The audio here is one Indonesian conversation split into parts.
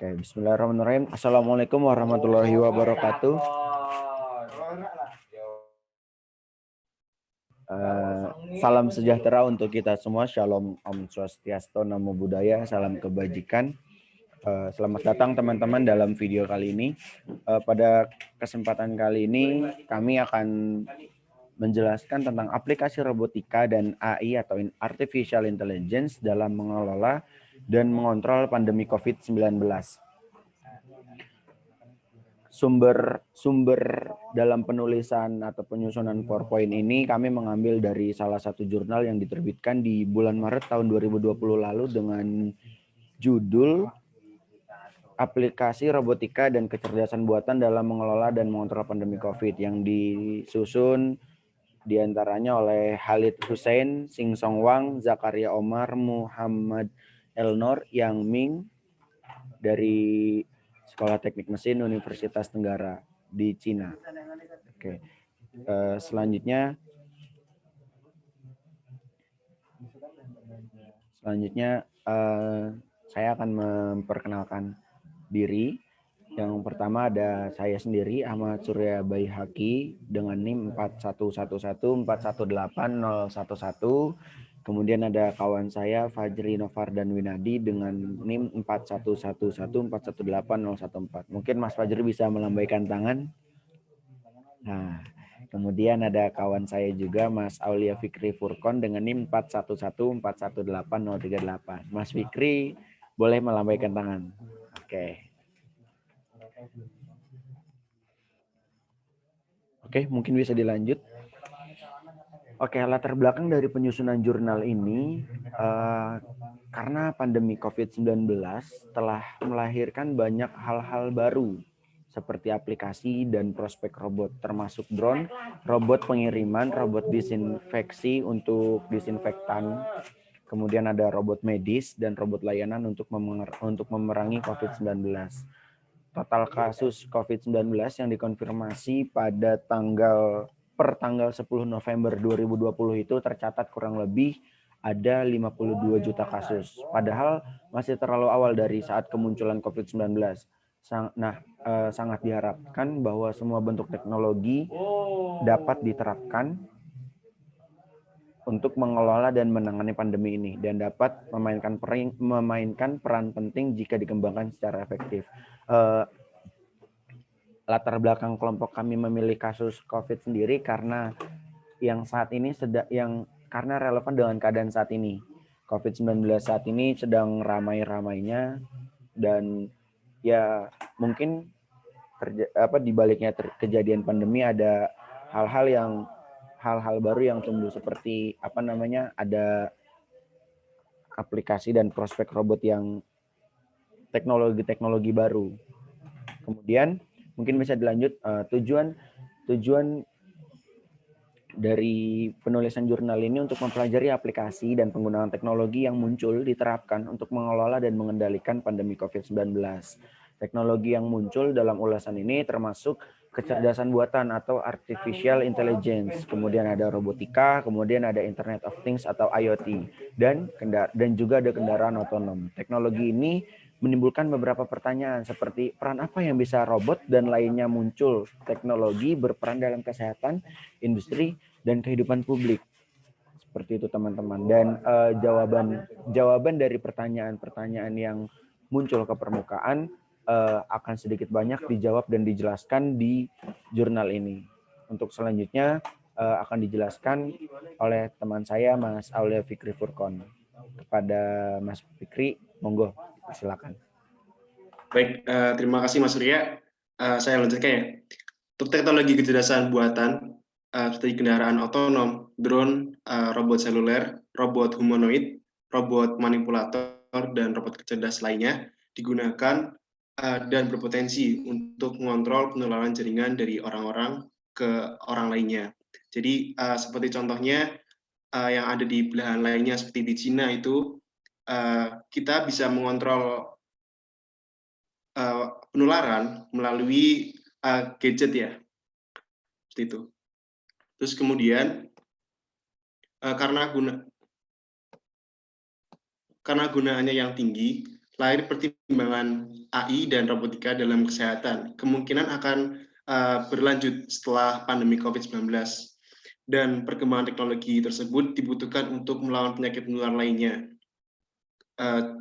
Oke, bismillahirrahmanirrahim. Assalamualaikum warahmatullahi wabarakatuh. Salam sejahtera untuk kita semua. Shalom, Om Swastiastu, Namo Buddhaya, salam kebajikan. Selamat datang teman-teman dalam video kali ini. Pada kesempatan kali ini kami akan menjelaskan tentang aplikasi robotika dan AI atau Artificial Intelligence dalam mengelola dan mengontrol pandemi COVID-19. Sumber dalam penulisan atau penyusunan PowerPoint ini kami mengambil dari salah satu jurnal yang diterbitkan di bulan Maret tahun 2020 lalu dengan judul Aplikasi Robotika dan Kecerdasan Buatan dalam Mengelola dan Mengontrol Pandemi COVID yang disusun diantaranya oleh Khalid Hussein, Sing Song Wang, Zakaria Omar, Muhammad Elnor, Yang Ming dari Sekolah Teknik Mesin Universitas Tenggara di Cina. Oke. Selanjutnya saya akan memperkenalkan diri. Yang pertama ada saya sendiri, Ahmad Surya Baihaqi dengan NIM 4111418011. Kemudian ada kawan saya Fajri Novar dan Winadi dengan NIM 4111418014. Mungkin Mas Fajri bisa melambaikan tangan. Nah, kemudian ada kawan saya juga Mas Aulia Fikri Furkon dengan NIM 4114181038. Mas Fikri boleh melambaikan tangan. Oke. Oke, mungkin bisa dilanjut. Oke, latar belakang dari penyusunan jurnal ini karena pandemi COVID-19 telah melahirkan banyak hal-hal baru seperti aplikasi dan prospek robot, termasuk drone, robot pengiriman, robot disinfeksi untuk disinfektan, kemudian ada robot medis dan robot layanan untuk memerangi COVID-19. Total kasus COVID-19 yang dikonfirmasi pada per tanggal 10 November 2020 itu tercatat kurang lebih ada 52 juta kasus. Padahal masih terlalu awal dari saat kemunculan COVID-19. Sangat diharapkan bahwa semua bentuk teknologi dapat diterapkan untuk mengelola dan menangani pandemi ini dan dapat memainkan peran penting jika dikembangkan secara efektif. Latar belakang kelompok kami memilih kasus COVID sendiri karena yang saat ini karena relevan dengan keadaan saat ini. COVID-19 saat ini sedang ramai-ramainya dan ya mungkin di baliknya kejadian pandemi ada hal-hal baru yang tumbuh seperti ada aplikasi dan prospek robot yang teknologi baru. Kemudian mungkin bisa dilanjut tujuan dari penulisan jurnal ini untuk mempelajari aplikasi dan penggunaan teknologi yang muncul diterapkan untuk mengelola dan mengendalikan pandemi COVID-19. Teknologi yang muncul dalam ulasan ini termasuk kecerdasan buatan atau artificial intelligence, kemudian ada robotika, kemudian ada Internet of Things atau IoT, dan juga ada kendaraan otonom. Teknologi ini menimbulkan beberapa pertanyaan seperti peran apa yang bisa robot dan lainnya muncul. Teknologi berperan dalam kesehatan, industri, dan kehidupan publik. Seperti itu teman-teman. Dan jawaban dari pertanyaan-pertanyaan yang muncul ke permukaan akan sedikit banyak dijawab dan dijelaskan di jurnal ini. Untuk selanjutnya akan dijelaskan oleh teman saya Mas Aulia Fikri Furkon. Kepada Mas Fikri, monggo silakan. Baik, terima kasih Mas Surya. Saya lanjutkan ya. Untuk teknologi kecerdasan buatan seperti kendaraan otonom, drone, robot seluler, robot humanoid, robot manipulator, dan robot cerdas lainnya digunakan dan berpotensi untuk mengontrol penularan jaringan dari orang-orang ke orang lainnya. Jadi seperti contohnya yang ada di belahan lainnya seperti di Cina itu kita bisa mengontrol penularan melalui gadget ya, seperti itu. Terus kemudian karena gunaannya yang tinggi, lahir pertimbangan AI dan robotika dalam kesehatan. Kemungkinan akan berlanjut setelah pandemi COVID-19. Dan perkembangan teknologi tersebut dibutuhkan untuk melawan penyakit menular lainnya.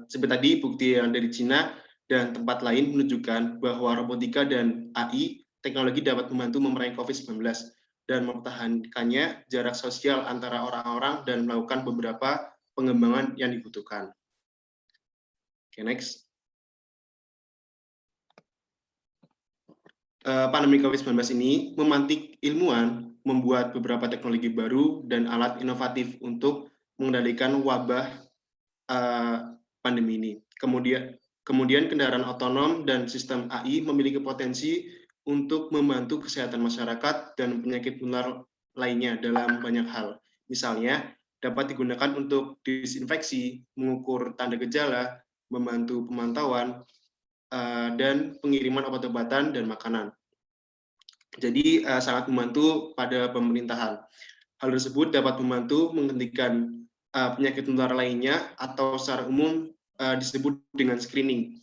Seperti tadi, bukti yang dari Cina dan tempat lain menunjukkan bahwa robotika dan AI teknologi dapat membantu memerangi COVID-19 dan mempertahankannya jarak sosial antara orang-orang dan melakukan beberapa pengembangan yang dibutuhkan. Oke, next. Pandemi COVID-19 ini memantik ilmuwan membuat beberapa teknologi baru dan alat inovatif untuk mengendalikan wabah pandemi ini. Kemudian kendaraan otonom dan sistem AI memiliki potensi untuk membantu kesehatan masyarakat dan penyakit menular lainnya dalam banyak hal. Misalnya, dapat digunakan untuk disinfeksi, mengukur tanda gejala, membantu pemantauan, dan pengiriman obat-obatan dan makanan. Jadi sangat membantu pada pemerintahan. Hal tersebut dapat membantu menghentikan penyakit menular lainnya atau secara umum disebut dengan screening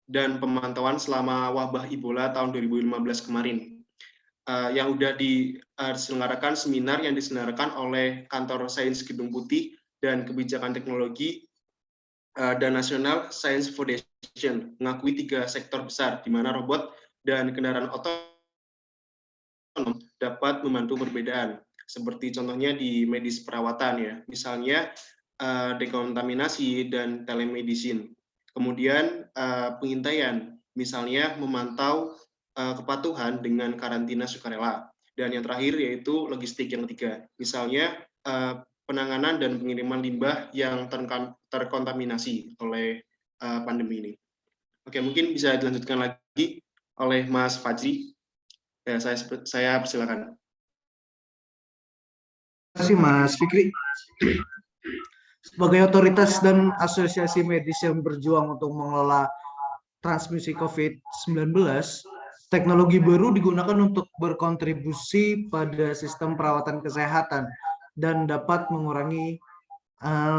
dan pemantauan selama wabah Ebola tahun 2015 kemarin. Yang sudah diselenggarakan seminar yang diselenggarakan oleh Kantor Sains Gedung Putih dan Kebijakan Teknologi dan National Science Foundation mengakui 3 sektor besar di mana robot dan kendaraan otonom dapat membantu perbedaan. Seperti contohnya di medis perawatan ya, misalnya dekontaminasi dan telemedicine. Kemudian pengintaian, misalnya memantau kepatuhan dengan karantina sukarela. Dan yang terakhir yaitu logistik yang ketiga, misalnya penanganan dan pengiriman limbah yang terkontaminasi oleh pandemi ini. Oke, mungkin bisa dilanjutkan lagi oleh Mas Fajri. Ya, saya persilakan. Terima kasih Mas Fikri. Sebagai otoritas dan asosiasi medis yang berjuang untuk mengelola transmisi COVID-19, teknologi baru digunakan untuk berkontribusi pada sistem perawatan kesehatan dan dapat mengurangi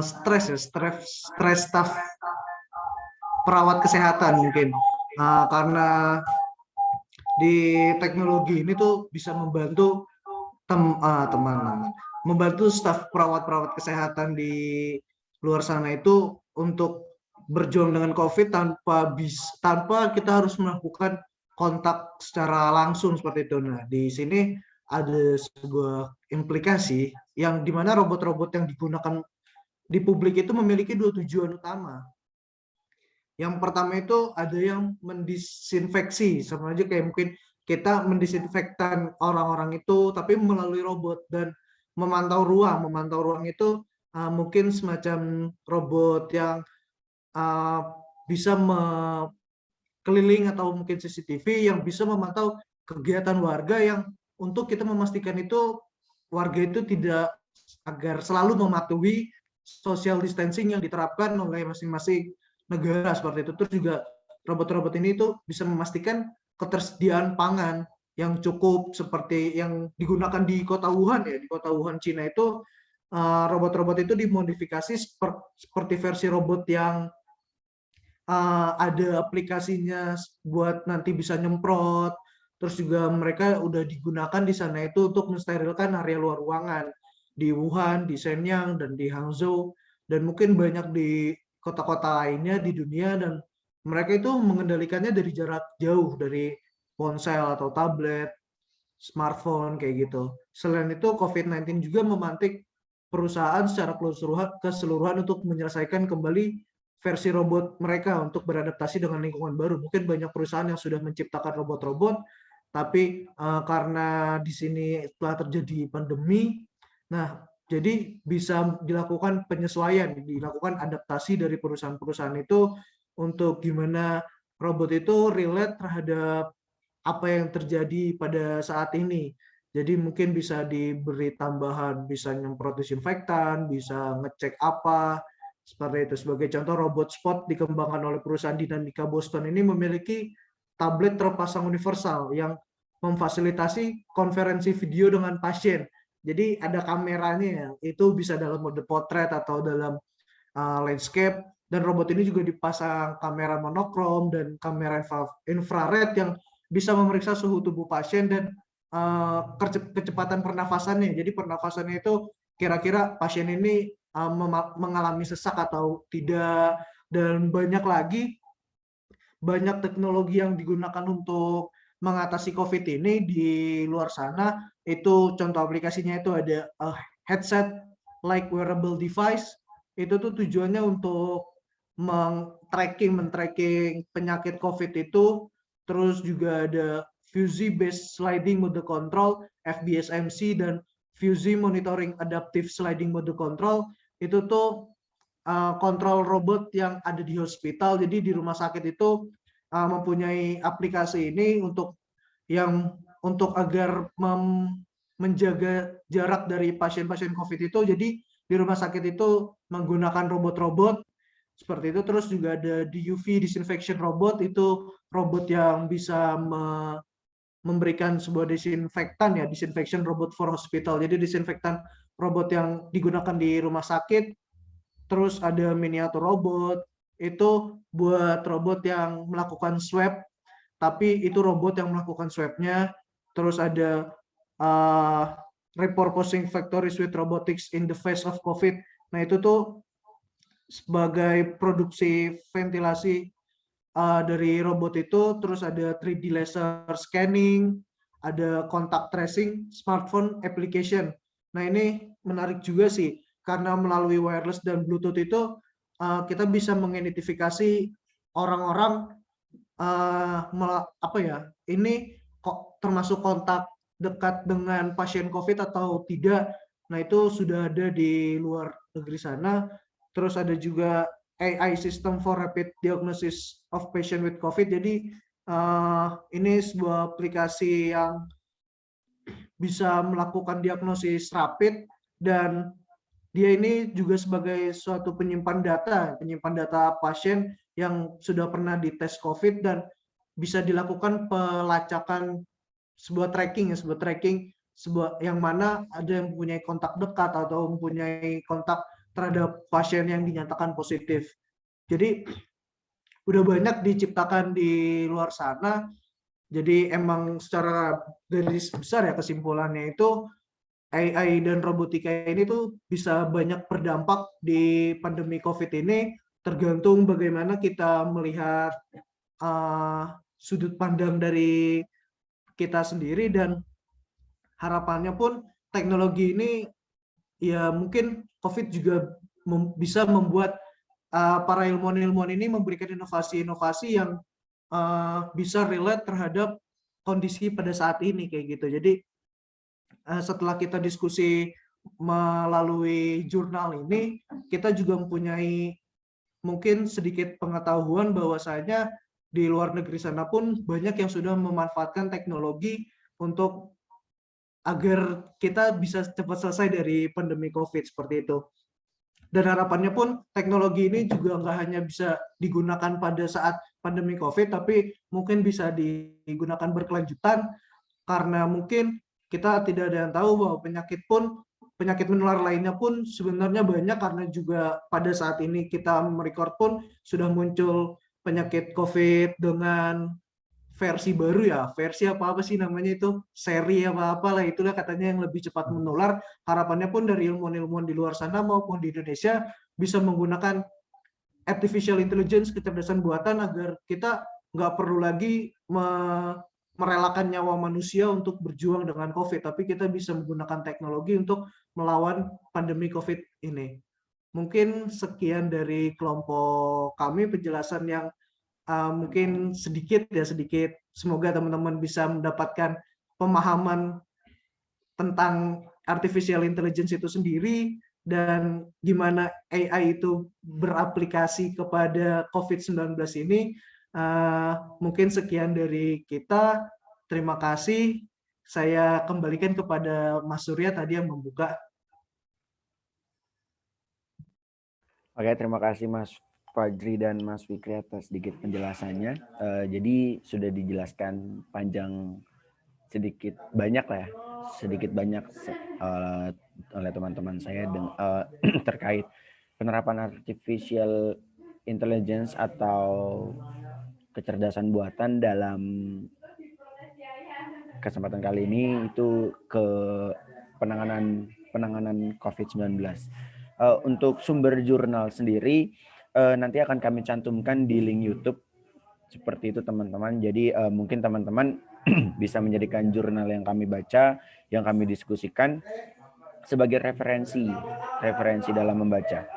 stres staf perawat kesehatan mungkin. Karena di teknologi ini tuh bisa membantu teman-teman, membantu staf perawat-perawat kesehatan di luar sana itu untuk berjuang dengan COVID tanpa kita harus melakukan kontak secara langsung seperti itu. Nah, di sini ada sebuah implikasi yang dimana robot-robot yang digunakan di publik itu memiliki 2 tujuan utama. Yang pertama itu ada yang mendisinfeksi, sama aja kayak mungkin kita mendisinfektan orang-orang itu tapi melalui robot, dan memantau ruang. Memantau ruang itu mungkin semacam robot yang bisa keliling atau mungkin CCTV yang bisa memantau kegiatan warga, yang untuk kita memastikan itu warga itu tidak, agar selalu mematuhi social distancing yang diterapkan oleh masing-masing negara seperti itu. Terus juga robot-robot ini itu bisa memastikan ketersediaan pangan yang cukup, seperti yang digunakan di kota Wuhan ya, di kota Wuhan Cina itu robot-robot itu dimodifikasi seperti versi robot yang ada aplikasinya buat nanti bisa nyemprot. Terus juga mereka udah digunakan di sana itu untuk mensterilkan area luar ruangan di Wuhan, di Shenyang, dan di Hangzhou, dan mungkin banyak di kota-kota lainnya di dunia. Dan mereka itu mengendalikannya dari jarak jauh, dari ponsel atau tablet, smartphone kayak gitu. Selain itu, COVID-19 juga memantik perusahaan secara keseluruhan untuk menyelesaikan kembali versi robot mereka untuk beradaptasi dengan lingkungan baru. Mungkin banyak perusahaan yang sudah menciptakan robot-robot, tapi karena di sini telah terjadi pandemi, nah jadi bisa dilakukan penyesuaian, dilakukan adaptasi dari perusahaan-perusahaan itu untuk gimana robot itu relate terhadap apa yang terjadi pada saat ini. Jadi mungkin bisa diberi tambahan, bisa nyemprot disinfektan, bisa ngecek apa, seperti itu. Sebagai contoh, robot Spot dikembangkan oleh perusahaan Dinamika Boston ini memiliki tablet terpasang universal yang memfasilitasi konferensi video dengan pasien. Jadi ada kameranya, itu bisa dalam mode potret atau dalam landscape, Dan robot ini juga dipasang kamera monokrom dan kamera infrared yang bisa memeriksa suhu tubuh pasien dan kecepatan pernafasannya. Jadi pernafasannya itu kira-kira pasien ini mengalami sesak atau tidak. Dan banyak teknologi yang digunakan untuk mengatasi COVID ini di luar sana. Itu contoh aplikasinya itu ada headset like wearable device. Itu tuh tujuannya untuk men-tracking penyakit COVID itu. Terus juga ada Fuzzy Based Sliding Mode Control, FBSMC, dan Fuzzy Monitoring Adaptive Sliding Mode Control. Itu tuh kontrol robot yang ada di hospital. Jadi di rumah sakit itu mempunyai aplikasi ini untuk agar menjaga jarak dari pasien-pasien COVID itu. Jadi di rumah sakit itu menggunakan robot-robot seperti itu. Terus juga ada DUV disinfection robot, itu robot yang bisa memberikan sebuah disinfektan ya, disinfection robot for hospital. Jadi disinfektan robot yang digunakan di rumah sakit. Terus ada miniatur robot, itu buat robot yang melakukan swab, tapi itu robot yang melakukan swabnya. Terus ada repurposing factories with robotics in the face of COVID. Nah itu tuh sebagai produksi ventilasi dari robot itu. Terus ada 3D laser scanning, ada contact tracing, smartphone application. Nah ini menarik juga sih, karena melalui wireless dan Bluetooth itu kita bisa mengidentifikasi orang-orang ini kok termasuk kontak dekat dengan pasien COVID atau tidak. Nah itu sudah ada di luar negeri sana. Terus ada juga AI System for Rapid Diagnosis of Patient with COVID. Jadi ini sebuah aplikasi yang bisa melakukan diagnosis rapid, dan dia ini juga sebagai suatu penyimpan data pasien yang sudah pernah dites COVID, dan bisa dilakukan pelacakan sebuah tracking yang mana ada yang mempunyai kontak dekat atau mempunyai kontak terhadap pasien yang dinyatakan positif. Jadi udah banyak diciptakan di luar sana. Jadi emang secara garis besar ya kesimpulannya itu AI dan robotika ini tuh bisa banyak berdampak di pandemi COVID ini, tergantung bagaimana kita melihat sudut pandang dari kita sendiri. Dan harapannya pun teknologi ini ya mungkin COVID juga bisa membuat para ilmuwan-ilmuwan ini memberikan inovasi-inovasi yang bisa relate terhadap kondisi pada saat ini kayak gitu. Jadi setelah kita diskusi melalui jurnal ini, kita juga mempunyai mungkin sedikit pengetahuan bahwasanya di luar negeri sana pun banyak yang sudah memanfaatkan teknologi untuk agar kita bisa cepat selesai dari pandemi COVID seperti itu. Dan harapannya pun teknologi ini juga nggak hanya bisa digunakan pada saat pandemi COVID, tapi mungkin bisa digunakan berkelanjutan, karena mungkin kita tidak ada yang tahu bahwa penyakit menular lainnya pun sebenarnya banyak, karena juga pada saat ini kita merecord pun sudah muncul penyakit COVID dengan versi baru ya, versi apa sih namanya itu, seri apa lah itulah katanya, yang lebih cepat menular. Harapannya pun dari ilmuwan-ilmuwan di luar sana maupun di Indonesia bisa menggunakan artificial intelligence, kecerdasan buatan, agar kita nggak perlu lagi merelakan nyawa manusia untuk berjuang dengan COVID, tapi kita bisa menggunakan teknologi untuk melawan pandemi COVID ini. Mungkin sekian dari kelompok kami, penjelasan yang mungkin sedikit. Semoga teman-teman bisa mendapatkan pemahaman tentang artificial intelligence itu sendiri dan gimana AI itu beraplikasi kepada COVID-19 ini. Mungkin sekian dari kita. Terima kasih. Saya kembalikan kepada Mas Surya tadi yang membuka. Oke, terima kasih Mas Fajri dan Mas Fikri atas sedikit penjelasannya. Jadi sudah dijelaskan panjang sedikit banyak oleh teman-teman saya terkait penerapan artificial intelligence atau kecerdasan buatan dalam kesempatan kali ini itu ke penanganan COVID-19. Untuk sumber jurnal sendiri nanti akan kami cantumkan di link YouTube seperti itu teman-teman. Jadi mungkin teman-teman bisa menjadikan jurnal yang kami baca, yang kami diskusikan sebagai referensi dalam membaca.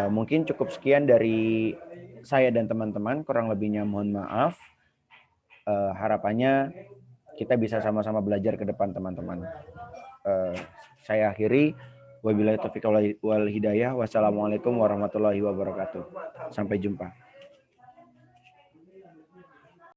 Mungkin cukup sekian dari saya dan teman-teman, kurang lebihnya mohon maaf. Harapannya kita bisa sama-sama belajar ke depan teman-teman. Saya akhiri, wabillahi taufiq wal hidayah. Wassalamualaikum warahmatullahi wabarakatuh. Sampai jumpa.